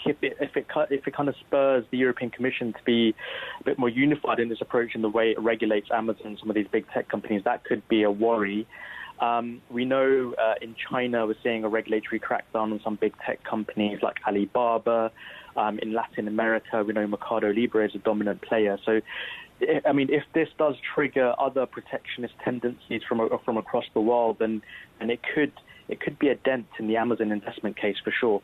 if it kind of spurs the European Commission to be a bit more unified in this approach in the way it regulates Amazon and some of these big tech companies, that could be a worry. We know in China we're seeing a regulatory crackdown on some big tech companies like Alibaba. In Latin America, we know Mercado Libre is a dominant player. So, I mean, if this does trigger other protectionist tendencies from across the world, then it could be a dent in the Amazon investment case for sure.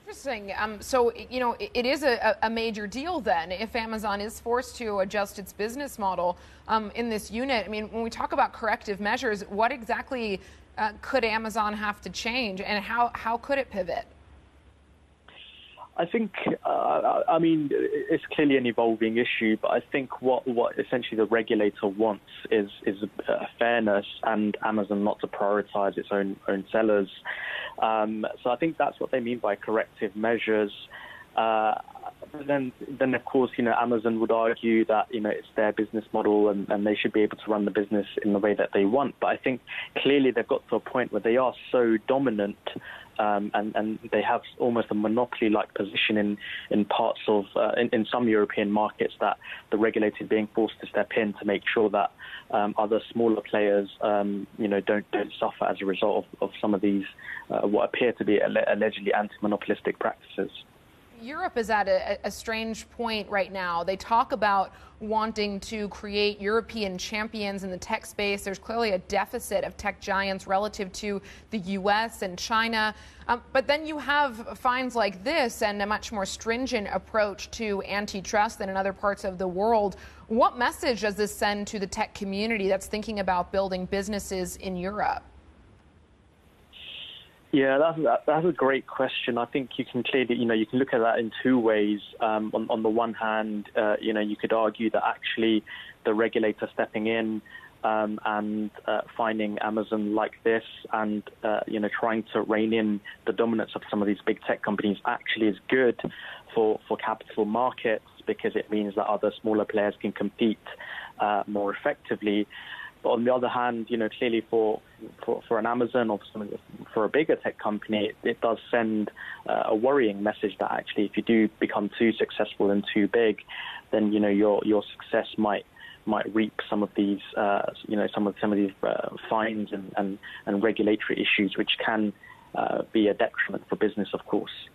Interesting. So, it is a major deal then if Amazon is forced to adjust its business model in this unit. I mean, when we talk about corrective measures, what exactly could Amazon have to change, and how could it pivot? I think, I mean, it's clearly an evolving issue, but I think what essentially the regulator wants is fairness and Amazon not to prioritize its own sellers. So I think that's what they mean by corrective measures. But then of course, Amazon would argue that, it's their business model and they should be able to run the business in the way that they want. But I think clearly they've got to a point where they are so dominant and they have almost a monopoly-like position in parts of in some European markets that the regulator is being forced to step in to make sure that other smaller players, don't suffer as a result of some of these what appear to be allegedly anti-monopolistic practices. Europe is at a strange point right now. They talk about wanting to create European champions in the tech space. There's clearly a deficit of tech giants relative to the U.S. and China. But then you have fines like this and a much more stringent approach to antitrust than in other parts of the world. What message does this send to the tech community that's thinking about building businesses in Europe? Yeah, that's a great question. I think you can clearly, you can look at that in two ways. On the one hand, you could argue that actually the regulator stepping in and finding Amazon like this and, trying to rein in the dominance of some of these big tech companies actually is good for capital markets because it means that other smaller players can compete more effectively. But on the other hand, clearly for an Amazon or for a bigger tech company, it does send a worrying message that actually if you do become too successful and too big, then your success might reap some of these some of these fines and regulatory issues, which can be a detriment for business, of course.